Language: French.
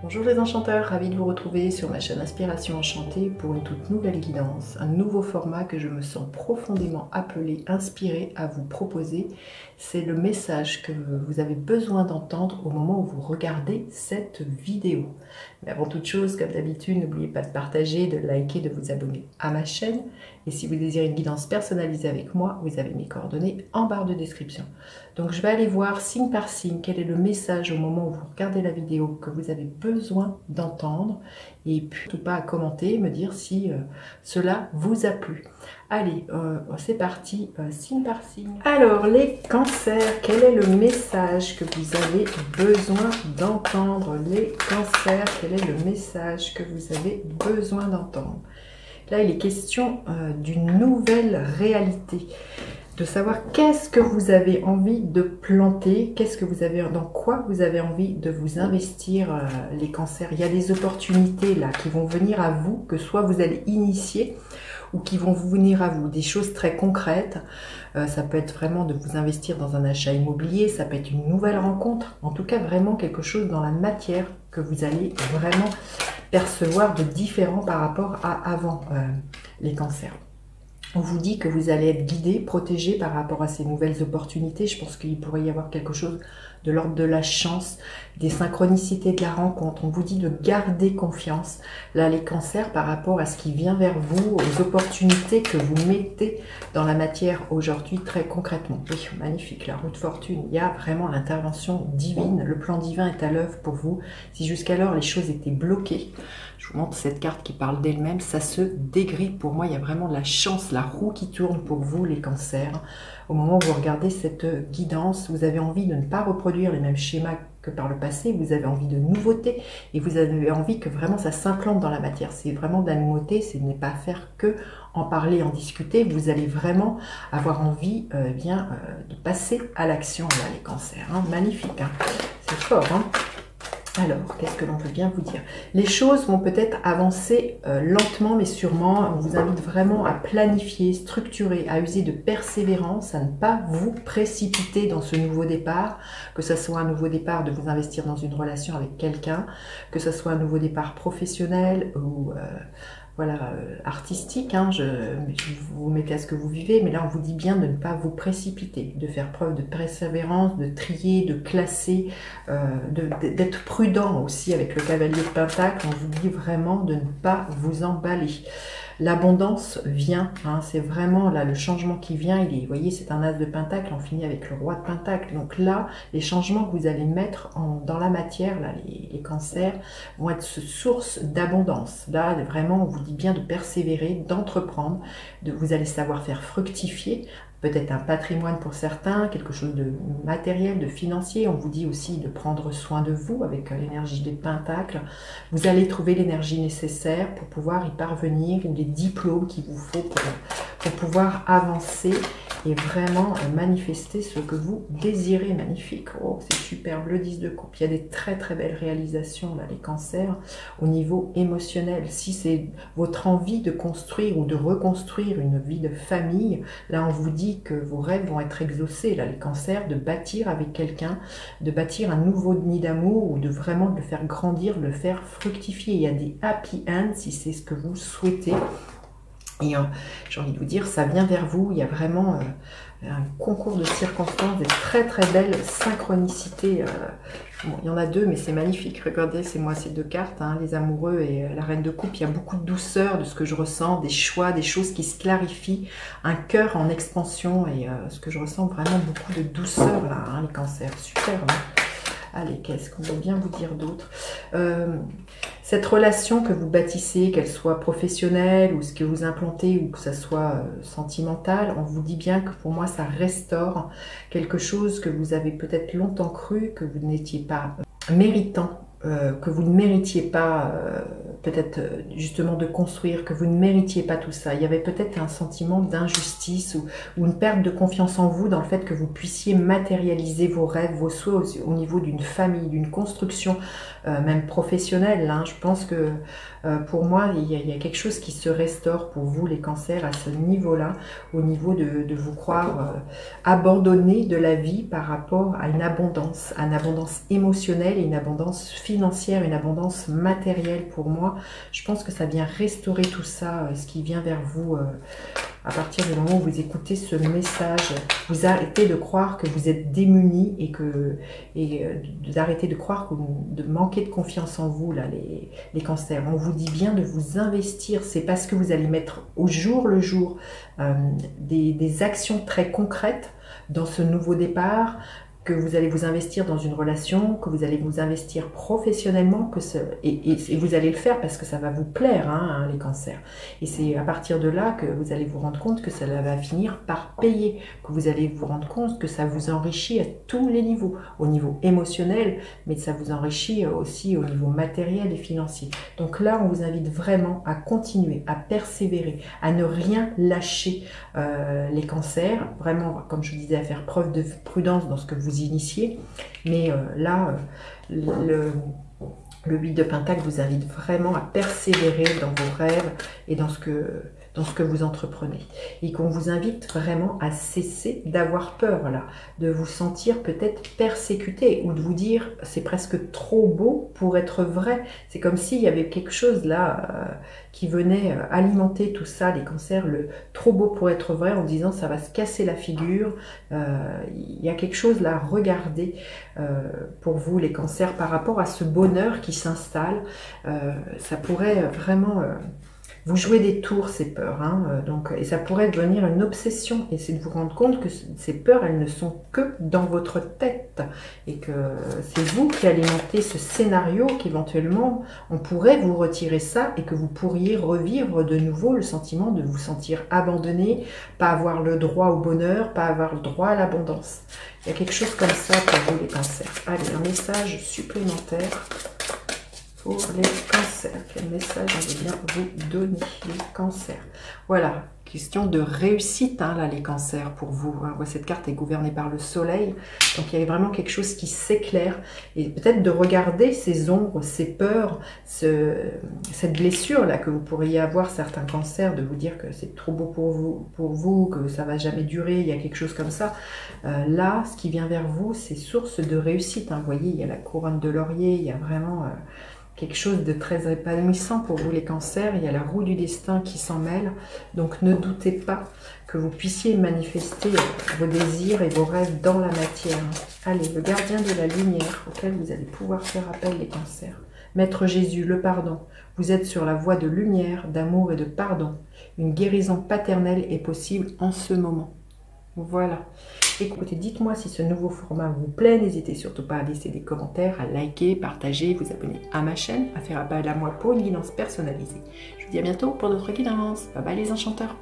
Bonjour les enchanteurs, ravi de vous retrouver sur ma chaîne Inspiration Enchantée pour une toute nouvelle guidance, un nouveau format que je me sens profondément appelée, inspirée à vous proposer. C'est le message que vous avez besoin d'entendre au moment où vous regardez cette vidéo. Mais avant toute chose, comme d'habitude, n'oubliez pas de partager, de liker, de vous abonner à ma chaîne. Et si vous désirez une guidance personnalisée avec moi, vous avez mes coordonnées en barre de description. Donc je vais aller voir signe par signe quel est le message au moment où vous regardez la vidéo que vous avez besoin d'entendre. Et puis surtout pas à commenter, me dire si cela vous a plu. Allez, c'est parti, signe par signe. Alors les cancers, quel est le message que vous avez besoin d'entendre? Les cancers, quel est le message que vous avez besoin d'entendre? Là, il est question d'une nouvelle réalité, de savoir qu'est-ce que vous avez envie de planter, dans quoi vous avez envie de vous investir, les cancers. Il y a des opportunités là qui vont venir à vous, que soit vous allez initier ou qui vont vous venir à vous, des choses très concrètes. Ça peut être vraiment de vous investir dans un achat immobilier, ça peut être une nouvelle rencontre, en tout cas vraiment quelque chose dans la matière que vous allez vraiment percevoir de différent par rapport à avant, les cancers. On vous dit que vous allez être guidé, protégé par rapport à ces nouvelles opportunités. Je pense qu'il pourrait y avoir quelque chose de l'ordre de la chance, des synchronicités de la rencontre. On vous dit de garder confiance. Là, les cancers, par rapport à ce qui vient vers vous, aux opportunités que vous mettez dans la matière aujourd'hui très concrètement. Oui, magnifique, la roue de fortune. Il y a vraiment l'intervention divine. Le plan divin est à l'œuvre pour vous. Si jusqu'alors les choses étaient bloquées, je vous montre cette carte qui parle d'elle-même, ça se dégrippe. Pour moi, il y a vraiment de la chance, la roue qui tourne pour vous, les cancers. Au moment où vous regardez cette guidance, vous avez envie de ne pas reproduire les mêmes schémas que par le passé, vous avez envie de nouveautés et vous avez envie que vraiment ça s'implante dans la matière. C'est vraiment de la nouveauté, ce n'est pas faire que en parler, en discuter. Vous allez vraiment avoir envie de passer à l'action, là, les cancers. Hein. Magnifique, hein. C'est fort, hein. Alors, qu'est-ce que l'on peut bien vous dire? Les choses vont peut-être avancer lentement mais sûrement. On vous invite vraiment à planifier, structurer, à user de persévérance, à ne pas vous précipiter dans ce nouveau départ, que ce soit un nouveau départ de vous investir dans une relation avec quelqu'un, que ce soit un nouveau départ professionnel ou artistique, hein, vous mettez à ce que vous vivez, mais là on vous dit bien de ne pas vous précipiter, de faire preuve de persévérance, de trier, de classer, d'être prudent aussi avec le cavalier de Pentacle. On vous dit vraiment de ne pas vous emballer. L'abondance vient, hein, c'est vraiment là le changement qui vient. Vous voyez, c'est un as de Pentacle, on finit avec le roi de Pentacle. Donc là, les changements que vous allez mettre dans la matière, là, les cancers, vont être source d'abondance. Là, vraiment, on vous dit bien de persévérer, d'entreprendre, vous allez savoir faire fructifier. Peut-être un patrimoine pour certains, quelque chose de matériel, de financier. On vous dit aussi de prendre soin de vous avec l'énergie des pentacles. Vous allez trouver l'énergie nécessaire pour pouvoir y parvenir, ou les diplômes qu'il vous faut pour pouvoir avancer et vraiment manifester ce que vous désirez. Magnifique. Oh, c'est superbe. Le 10 de coupe. Il y a des très très belles réalisations, là, les cancers, au niveau émotionnel. Si c'est votre envie de construire ou de reconstruire une vie de famille, là on vous dit que vos rêves vont être exaucés, là, les cancers, de bâtir avec quelqu'un, de bâtir un nouveau nid d'amour, ou de vraiment le faire grandir, le faire fructifier. Il y a des happy ends si c'est ce que vous souhaitez. Et j'ai envie de vous dire, ça vient vers vous. Il y a vraiment un concours de circonstances, des très très belles synchronicités. Bon, il y en a deux, mais c'est magnifique. Regardez, c'est moi ces deux cartes, hein, les amoureux et la reine de coupe. Il y a beaucoup de douceur de ce que je ressens, des choix, des choses qui se clarifient, un cœur en expansion, et ce que je ressens, vraiment beaucoup de douceur là, hein, les cancers. Super, hein. Allez, qu'est-ce qu'on veut bien vous dire d'autre? Cette relation que vous bâtissez, qu'elle soit professionnelle ou ce que vous implantez, ou que ça soit sentimental, on vous dit bien que pour moi ça restaure quelque chose que vous avez peut-être longtemps cru que vous n'étiez pas méritant, que vous ne méritiez pas peut-être justement de construire, que vous ne méritiez pas tout ça. Il y avait peut-être un sentiment d'injustice ou une perte de confiance en vous dans le fait que vous puissiez matérialiser vos rêves, vos souhaits au niveau d'une famille, d'une construction, même professionnelle. Hein. Je pense que pour moi, il y a quelque chose qui se restaure pour vous, les cancers, à ce niveau-là, au niveau de vous croire abandonné de la vie par rapport à une abondance émotionnelle et une abondance financière, une abondance matérielle. Pour moi, je pense que ça vient restaurer tout ça, ce qui vient vers vous à partir du moment où vous écoutez ce message. Vous arrêtez de croire que vous êtes démunis et d'arrêter de croire que de manquer de confiance en vous, là, les cancers. On vous dit bien de vous investir. C'est parce que vous allez mettre au jour le jour des actions très concrètes dans ce nouveau départ, que vous allez vous investir dans une relation, que vous allez vous investir professionnellement, et vous allez le faire parce que ça va vous plaire, hein, les cancers. Et c'est à partir de là que vous allez vous rendre compte que ça va finir par payer, que vous allez vous rendre compte que ça vous enrichit à tous les niveaux, au niveau émotionnel, mais ça vous enrichit aussi au niveau matériel et financier. Donc là, on vous invite vraiment à continuer, à persévérer, à ne rien lâcher, les cancers, vraiment, comme je vous disais, à faire preuve de prudence dans ce que vous initiez. Mais là, le 8 de Pentacle vous invite vraiment à persévérer dans vos rêves et dans ce que vous entreprenez. Et qu'on vous invite vraiment à cesser d'avoir peur, là, de vous sentir peut-être persécuté ou de vous dire c'est presque trop beau pour être vrai. C'est comme s'il y avait quelque chose là qui venait alimenter tout ça, les cancers, le trop beau pour être vrai, en disant ça va se casser la figure. Il y a quelque chose là à regarder pour vous, les cancers, par rapport à ce bonheur qui s'installe. Ça pourrait vraiment vous jouez des tours, ces peurs, hein, et ça pourrait devenir une obsession, et c'est de vous rendre compte que ces peurs, elles ne sont que dans votre tête, et que c'est vous qui alimentez ce scénario qu'éventuellement, on pourrait vous retirer ça, et que vous pourriez revivre de nouveau le sentiment de vous sentir abandonné, pas avoir le droit au bonheur, pas avoir le droit à l'abondance. Il y a quelque chose comme ça pour vous, les cancers. Allez, un message supplémentaire pour les cancers. Quel message on veut bien vous donner, les cancers? Voilà, question de réussite, hein, là, les cancers, pour vous. Hein. Cette carte est gouvernée par le soleil, donc il y a vraiment quelque chose qui s'éclaire. Et peut-être de regarder ces ombres, ces peurs, cette blessure-là que vous pourriez avoir, certains cancers, de vous dire que c'est trop beau pour vous, que ça va jamais durer, il y a quelque chose comme ça. Là, ce qui vient vers vous, c'est source de réussite. Hein. Vous voyez, il y a la couronne de laurier, il y a vraiment quelque chose de très épanouissant pour vous, les cancers. Il y a la roue du destin qui s'en mêle. Donc ne doutez pas que vous puissiez manifester vos désirs et vos rêves dans la matière. Allez, le gardien de la lumière auquel vous allez pouvoir faire appel, les cancers. Maître Jésus, le pardon. Vous êtes sur la voie de lumière, d'amour et de pardon. Une guérison paternelle est possible en ce moment. Voilà. Écoutez, dites-moi si ce nouveau format vous plaît. N'hésitez surtout pas à laisser des commentaires, à liker, partager, vous abonner à ma chaîne, à faire appel à moi pour une guidance personnalisée. Je vous dis à bientôt pour d'autres guidances. Bye bye les enchanteurs.